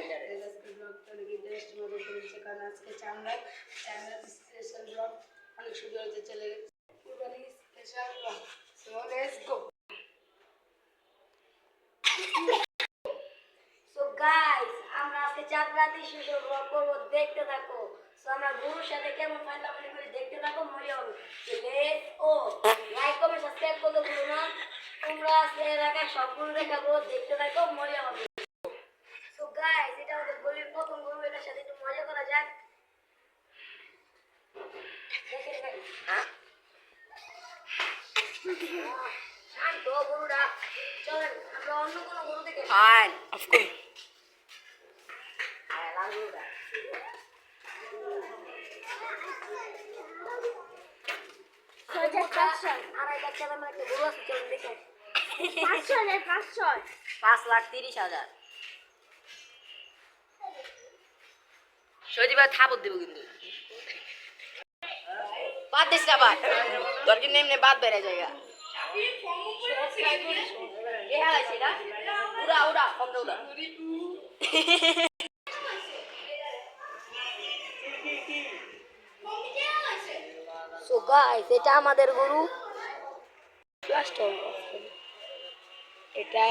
আজকে ব্লগটা অনেক ইন্টারেস্টিং মতো করেছে, কারণ আজকে চামড়া স্পেশাল ব্লগ অনেক সুন্দর হতে চলে গেছে। কুরবানি special blog, so let's go. So guys, আমরা আজকে চাঁদরাতে শিশু ব্লগ করব, দেখতে থাকো। সো আমরা গুরুর সাথে কেমন ফাইলাফাইলি করে দেখতে থাকো, মজা হবে। লেটস ও লাইক কমেন্ট সাবস্ক্রাইব করতে ভুলো না। তোমরা আজকে এলাকায় সবগুলো দেখাবো, দেখতে থাকো, মজা হবে। সো গাইস, এটা আমাদের গলির প্রথম গরু, এটার সাথে একটু মজা করা যাক। দেখেন গাইস, শান্ত গরুটা। চলেন আমরা অন্য কোনো গরু দেখে ফাইন অফকোর্স। আরে লাল গরুটা। আড়াই লাখ টাকা আমার একটা গরু আছে, চলুন দেখে। 5,30,000 সজিবা থাপত দেবো কিন্তু বাদ দিস না, বাদ তোর কিন্তু এমনি বাদ বেড়ে জায়গা উড়া উড়া কমটা উড়া। সো গাইস, এটা আমাদের গরু। এটা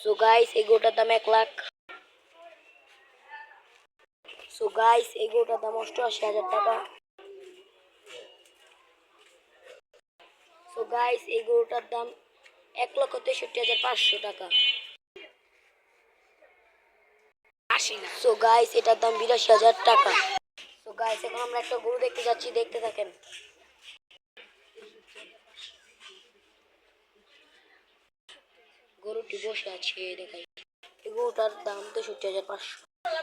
সো গাইস, এই গরুটার দাম 1 লাখ। সো গাইস, এই গরুটার দাম 88,000 টাকা। সো গাইস, এই গরুটার দাম 1,63,500 টাকা। সো গাইস, এটার দাম 82,000 টাকা। সো গাইস, এখন আমরা একটা গরু দেখতে যাচ্ছি, দেখতে থাকেন। গরুটি বসে আছে, দেখাই। এই গরুটার দাম 63,500।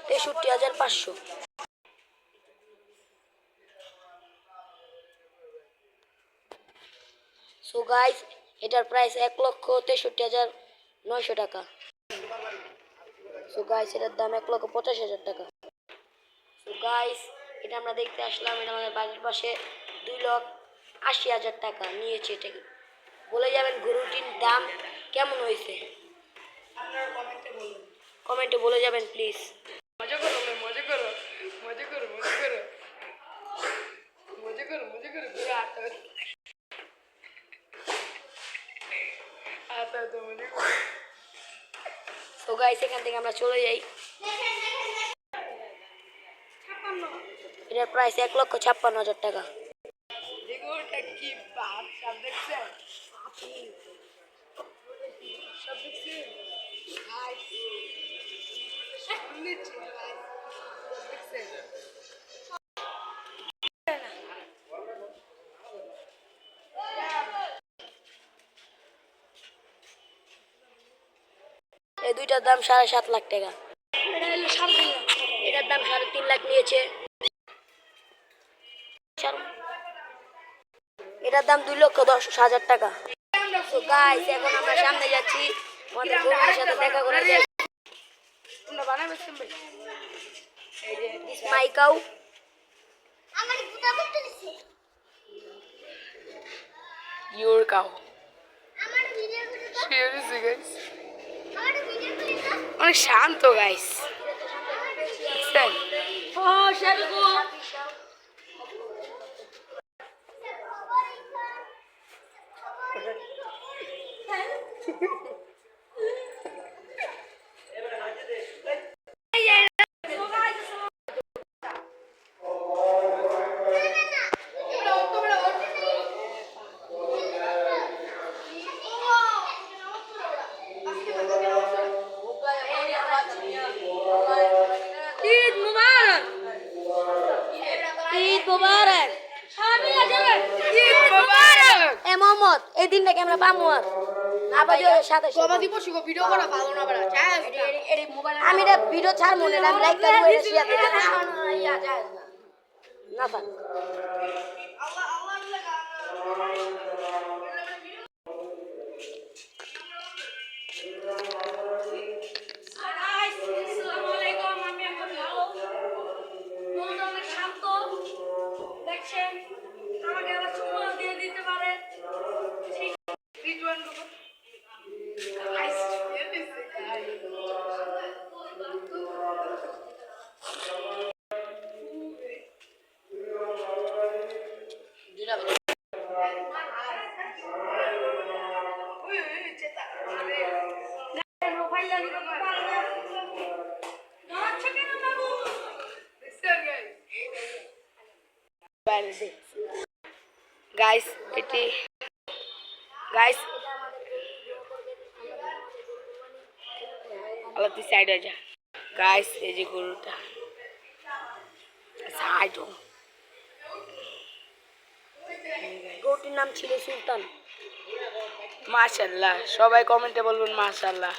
63,500। সো গাইস, এটার প্রাইস 1,63,900 টাকা। সো গাইস, এটার দাম 1,85,000 টাকা। সো গাইস, এটা আমরা দেখতে আসলাম, এটা আমাদের বাড়ির পাশে 2,80,000 টাকা নিয়েছে। এটাকে বলে যাবেন গরুটির দাম কেমন হয়েছে, আপনারা কমেন্টে বলে যাবেন প্লিজ। মজা করো মজা করো মজা করো মজা করো মজা করো মজা করো তো মজা করো। সো গাইস, এখান থেকে আমরা চলে যাই। এটার প্রাইস 1,56,000 টাকা। এগুলোটা কি বাপ সব দেখছেন, সব দেখছেন দেখছেন। এই দুইটার দাম 7.5 লাখ টাকা। এটার দাম 3.5 লাখ নিয়েছে। এটার দাম 2,10,000 টাকা। তো গাইস, এখন আমরা সামনে যাচ্ছি, আমাদের গরুর সাথে দেখা করে যাই। তোমরা বানাবে সিম্বল এই যে দিস মাই কাউ। আমার গুতা করতে দিছে ইওর কাউ আমার ভিডিও করে দাও সিরিয়াসলি গাইস আমার ভিডিও করে দাও অনেক শান্ত গাইস দেখছেন। ও শারুকু, ঈদ মুবারক, ঈদ মুবারক, ঈদ মোবারক। এ মোহাম্মদ, এই দিনটাকে আমরা পাবো আর আবার সাথে বাবা দিব শিখো ভিডিও করা ভালো না বড় চাই আমি এটা ভিডিও ছাড়বো না, আমি লাইক করবো, এটা শেয়ার করবো না থাক। আমাকে আবার চুমো দিয়ে দিতে পারে গাইস এটি গাইস এটা আমাদের গরু দোয়া করবেন আমরা আমাদের গরু কোরবানি আল্লাহ তুই সাইড হয়ে যা গাইস এই যে গরুটা সাইড গরুটির নাম ছিল সুলতান। মাশাআল্লাহ সবাই কমেন্টে বলবেন মাশাআল্লাহ।